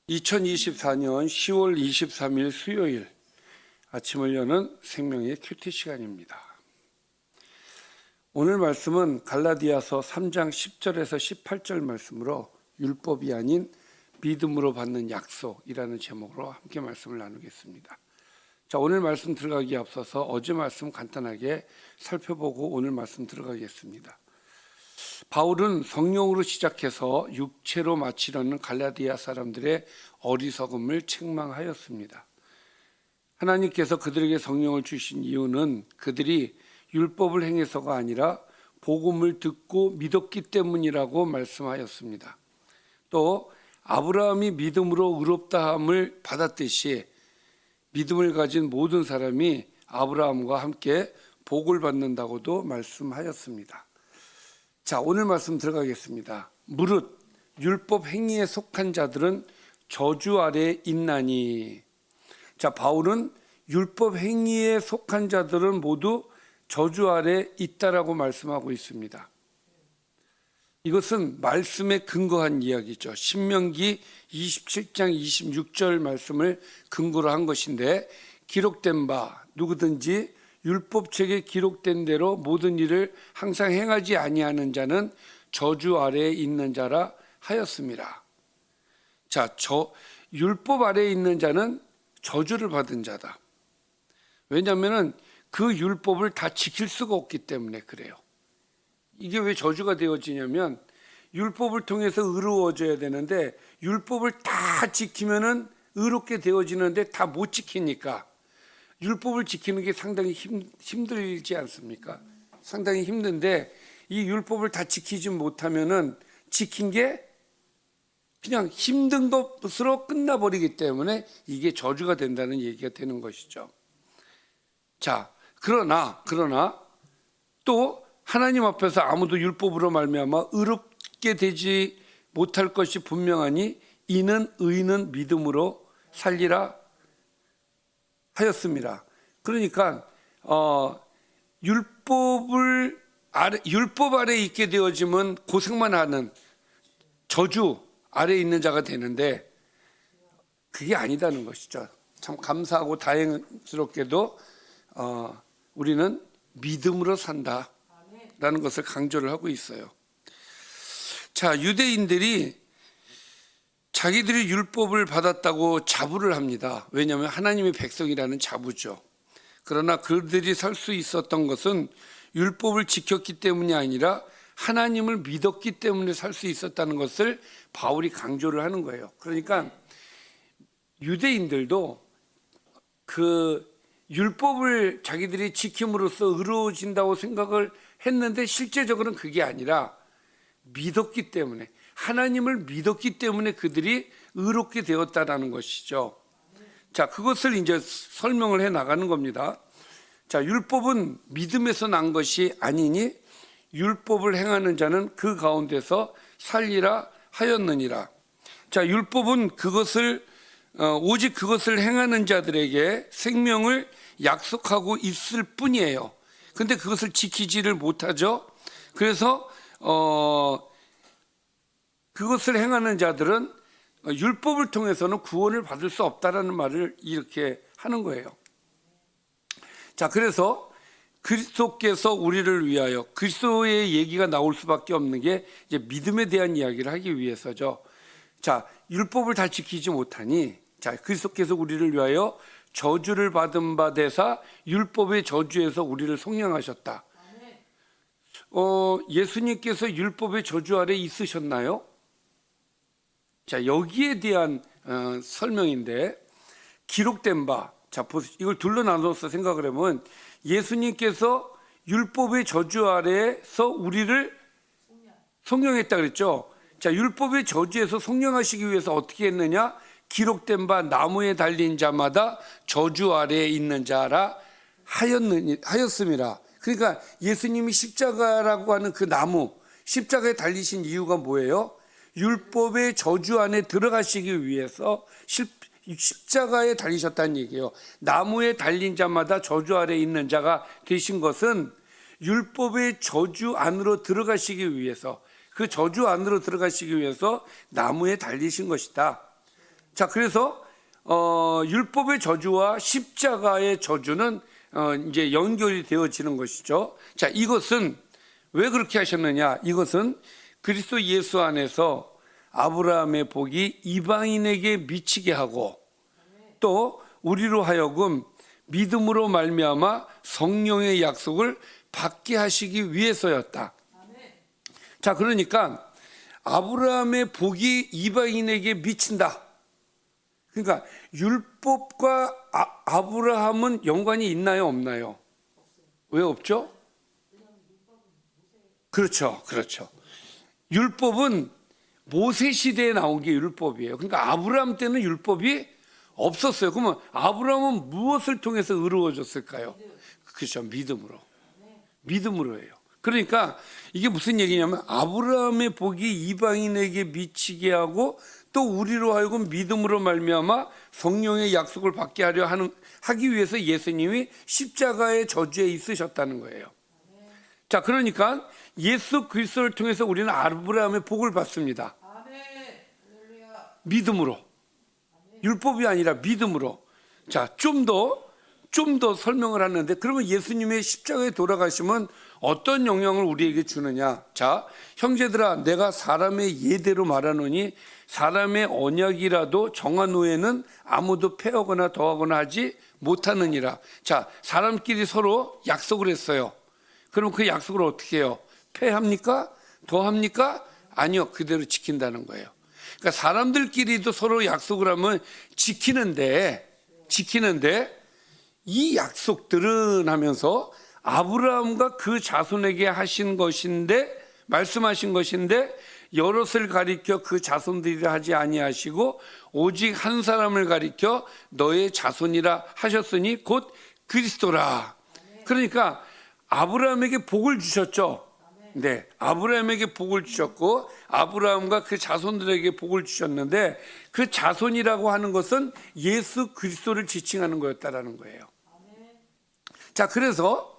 2024년 10월 23일 수요일 아침을 여는 생명의 큐티 시간입니다. 오늘 말씀은 갈라디아서 3장 10절에서 18절 말씀으로 율법이 아닌 믿음으로 받는 약속이라는 제목으로 함께 말씀을 나누겠습니다. 자, 오늘 말씀 들어가기에 앞서서 어제 말씀 간단하게 살펴보고 오늘 말씀 들어가겠습니다. 바울은 성령으로 시작해서 육체로 마치려는 갈라디아 사람들의 어리석음을 책망하였습니다. 하나님께서 그들에게 성령을 주신 이유는 그들이 율법을 행해서가 아니라 복음을 듣고 믿었기 때문이라고 말씀하였습니다. 또 아브라함이 믿음으로 의롭다함을 받았듯이 믿음을 가진 모든 사람이 아브라함과 함께 복을 받는다고도 말씀하였습니다. 자, 오늘 말씀 들어가겠습니다. 무릇 율법 행위에 속한 자들은 저주 아래에 있나니. 자, 바울은 율법 행위에 속한 자들은 모두 저주 아래에 있다라고 말씀하고 있습니다. 이것은 말씀에 근거한 이야기죠. 신명기 27장 26절 말씀을 근거로 한 것인데, 기록된 바 누구든지 율법책에 기록된 대로 모든 일을 항상 행하지 아니하는 자는 저주 아래에 있는 자라 하였습니다. 자, 율법 아래에 있는 자는 저주를 받은 자다. 왜냐하면 그 율법을 다 지킬 수가 없기 때문에 그래요. 이게 왜 저주가 되어지냐면, 율법을 통해서 의로워져야 되는데 율법을 다 지키면은 의롭게 되어지는데 다 못 지키니까 율법을 지키는 게 상당히 힘들지 않습니까? 상당히 힘든데 이 율법을 다 지키지 못하면은 지킨 게 그냥 힘든 것으로 끝나버리기 때문에 이게 저주가 된다는 얘기가 되는 것이죠. 자, 그러나 또 하나님 앞에서 아무도 율법으로 말미암아 의롭게 되지 못할 것이 분명하니 이는 의인은 믿음으로 살리라 하였습니다. 그러니까 율법 아래에 있게 되어지면 고생만 하는 저주 아래에 있는 자가 되는데 그게 아니다는 것이죠. 참 감사하고 다행스럽게도 우리는 믿음으로 산다라는 것을 강조를 하고 있어요. 자, 유대인들이 자기들이 율법을 받았다고 자부를 합니다. 왜냐하면 하나님의 백성이라는 자부죠. 그러나 그들이 살 수 있었던 것은 율법을 지켰기 때문이 아니라 하나님을 믿었기 때문에 살 수 있었다는 것을 바울이 강조를 하는 거예요. 그러니까 유대인들도 그 율법을 자기들이 지킴으로써 의로워진다고 생각을 했는데 실제적으로는 그게 아니라 믿었기 때문에, 하나님을 믿었기 때문에 그들이 의롭게 되었다라는 것이죠. 자, 그것을 이제 설명을 해 나가는 겁니다. 자, 율법은 믿음에서 난 것이 아니니 율법을 행하는 자는 그 가운데서 살리라 하였느니라. 자, 율법은 오직 그것을 행하는 자들에게 생명을 약속하고 있을 뿐이에요. 근데 그것을 지키지를 못하죠. 그래서 그것을 행하는 자들은 율법을 통해서는 구원을 받을 수 없다라는 말을 이렇게 하는 거예요. 자, 그래서 그리스도께서 우리를 위하여, 그리스도의 얘기가 나올 수밖에 없는 게 이제 믿음에 대한 이야기를 하기 위해서죠. 자, 율법을 다 지키지 못하니, 자, 그리스도께서 우리를 위하여 저주를 받은 바 되사 율법의 저주에서 우리를 속량하셨다. 예수님께서 율법의 저주 아래 있으셨나요? 자, 여기에 대한 설명인데, 기록된 바, 자, 이걸 둘로 나눠서 생각을 해보면 예수님께서 율법의 저주 아래에서 우리를 속량했다 그랬죠. 자, 율법의 저주에서 속량하시기 위해서 어떻게 했느냐? 기록된 바 나무에 달린 자마다 저주 아래에 있는 자라 하였습니다. 그러니까 예수님이 십자가라고 하는 그 나무, 십자가에 달리신 이유가 뭐예요? 율법의 저주 안에 들어가시기 위해서 십자가에 달리셨다는 얘기예요. 나무에 달린 자마다 저주 아래에 있는 자가 되신 것은 율법의 저주 안으로 들어가시기 위해서, 그 저주 안으로 들어가시기 위해서 나무에 달리신 것이다. 자, 그래서 율법의 저주와 십자가의 저주는 이제 연결이 되어지는 것이죠. 자, 이것은 왜 그렇게 하셨느냐? 이것은 그리스도 예수 안에서 아브라함의 복이 이방인에게 미치게 하고 또 우리로 하여금 믿음으로 말미암아 성령의 약속을 받게 하시기 위해서였다. 자, 그러니까 아브라함의 복이 이방인에게 미친다. 그러니까 율법과 아브라함은 연관이 있나요, 없나요? 왜 없죠? 그렇죠. 율법은 모세 시대에 나온 게 율법이에요. 그러니까 아브라함 때는 율법이 없었어요. 그러면 아브라함은 무엇을 통해서 의로워졌을까요? 그렇죠. 믿음으로예요. 그러니까 이게 무슨 얘기냐면 아브라함의 복이 이방인에게 미치게 하고 또 우리로 하여금 믿음으로 말미암아 성령의 약속을 받게 하기 위해서 예수님이 십자가의 저주에 있으셨다는 거예요. 자, 그러니까 예수 그리스도를 통해서 우리는 아브라함의 복을 받습니다. 믿음으로. 율법이 아니라 믿음으로. 자, 좀 더 설명을 하는데 그러면 예수님의 십자가에 돌아가시면 어떤 영향을 우리에게 주느냐? 자, 형제들아, 내가 사람의 예대로 말하노니 사람의 언약이라도 정한 후에는 아무도 패하거나 더하거나 하지 못하느니라. 자, 사람끼리 서로 약속을 했어요. 그럼 그 약속을 어떻게 해요? 패합니까? 더합니까? 아니요, 그대로 지킨다는 거예요. 그러니까 사람들끼리도 서로 약속을 하면 지키는데 이 약속들은 하면서 아브라함과 그 자손에게 말씀하신 것인데 여럿을 가리켜 그 자손들이라 하지 아니하시고 오직 한 사람을 가리켜 너의 자손이라 하셨으니 곧 그리스도라. 그러니까 아브라함에게 복을 주셨죠. 네, 아브라함에게 복을 주셨고 아브라함과 그 자손들에게 복을 주셨는데 그 자손이라고 하는 것은 예수 그리스도를 지칭하는 거였다라는 거예요. 자, 그래서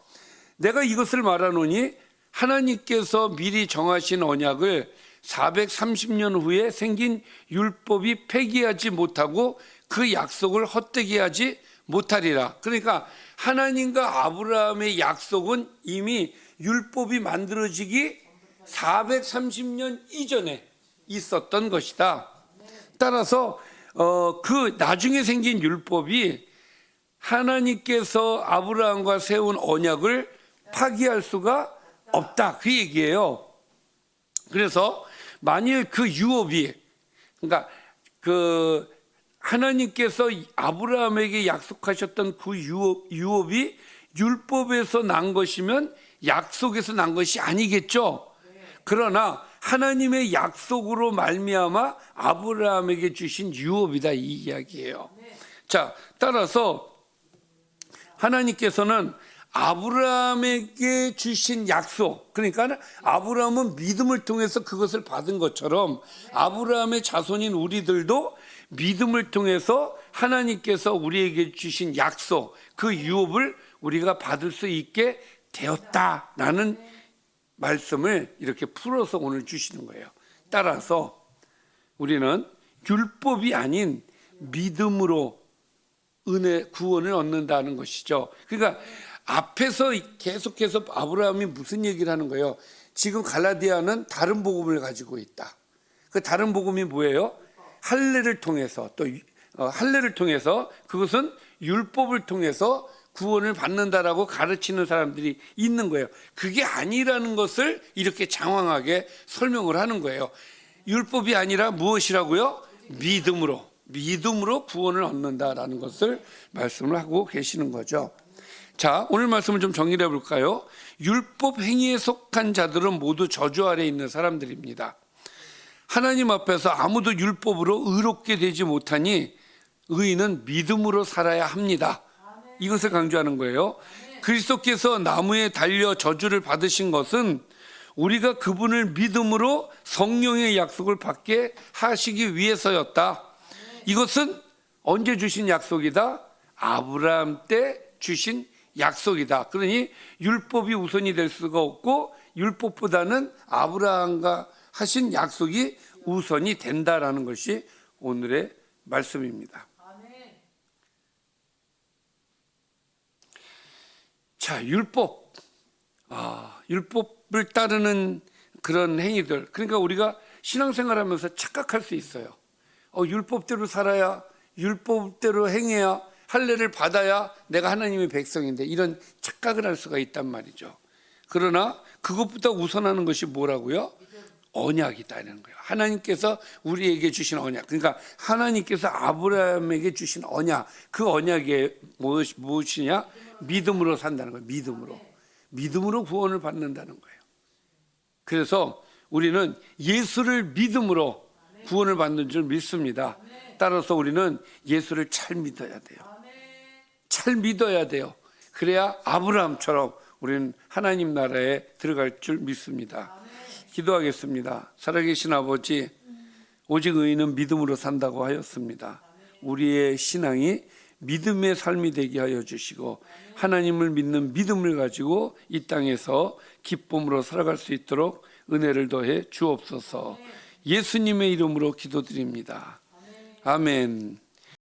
내가 이것을 말하노니 하나님께서 미리 정하신 언약을 430년 후에 생긴 율법이 폐기하지 못하고 그 약속을 헛되게 하지 못하리라. 그러니까 하나님과 아브라함의 약속은 이미 율법이 만들어지기 430년 이전에 있었던 것이다. 따라서 그 나중에 생긴 율법이 하나님께서 아브라함과 세운 언약을 파기할 수가 없다, 그 얘기예요. 그래서 만일 그 유업이, 그러니까 그 하나님께서 아브라함에게 약속하셨던 그 유업이 율법에서 난 것이면 약속에서 난 것이 아니겠죠. 그러나 하나님의 약속으로 말미암아 아브라함에게 주신 유업이다, 이 이야기예요. 자, 따라서 하나님께서는 아브라함에게 주신 약속, 그러니까 아브라함은 믿음을 통해서 그것을 받은 것처럼 아브라함의 자손인 우리들도 믿음을 통해서 하나님께서 우리에게 주신 약속, 그 유업을 우리가 받을 수 있게 되었다라는 말씀을 이렇게 풀어서 오늘 주시는 거예요. 따라서 우리는 율법이 아닌 믿음으로 은혜 구원을 얻는다는 것이죠. 그러니까 앞에서 계속해서 아브라함이 무슨 얘기를 하는 거예요? 지금 갈라디아는 다른 복음을 가지고 있다. 그 다른 복음이 뭐예요? 할례를 통해서, 또 할례를 통해서, 그것은 율법을 통해서 구원을 받는다라고 가르치는 사람들이 있는 거예요. 그게 아니라는 것을 이렇게 장황하게 설명을 하는 거예요. 율법이 아니라 무엇이라고요? 믿음으로 구원을 얻는다라는 것을 말씀을 하고 계시는 거죠. 자, 오늘 말씀을 좀 정리해 볼까요? 율법 행위에 속한 자들은 모두 저주 아래 있는 사람들입니다. 하나님 앞에서 아무도 율법으로 의롭게 되지 못하니 의인은 믿음으로 살아야 합니다. 이것을 강조하는 거예요. 그리스도께서 나무에 달려 저주를 받으신 것은 우리가 그분을 믿음으로 성령의 약속을 받게 하시기 위해서였다. 이것은 언제 주신 약속이다? 아브라함 때 주신 약속이다. 그러니 율법이 우선이 될 수가 없고 율법보다는 아브라함과 하신 약속이 우선이 된다라는 것이 오늘의 말씀입니다. 자, 율법을 따르는 그런 행위들. 그러니까 우리가 신앙생활하면서 착각할 수 있어요. 율법대로 살아야, 율법대로 행해야, 할례를 받아야 내가 하나님의 백성인데, 이런 착각을 할 수가 있단 말이죠. 그러나 그것보다 우선하는 것이 뭐라고요? 언약이다 이런 거예요. 하나님께서 우리에게 주신 언약. 그러니까 하나님께서 아브라함에게 주신 언약. 그 언약이 무엇이냐? 믿음으로 산다는 거예요. 믿음으로 구원을 받는다는 거예요. 그래서 우리는 예수를 믿음으로 구원을 받는 줄 믿습니다. 따라서 우리는 예수를 잘 믿어야 돼요. 잘 믿어야 돼요. 그래야 아브라함처럼 우리는 하나님 나라에 들어갈 줄 믿습니다. 기도하겠습니다. 살아계신 아버지, 오직 의인은 믿음으로 산다고 하였습니다. 우리의 신앙이 믿음의 삶이 되게 하여 주시고, 하나님을 믿는 믿음을 가지고 이 땅에서 기쁨으로 살아갈 수 있도록 은혜를 더해 주옵소서. 예수님의 이름으로 기도드립니다. 아멘.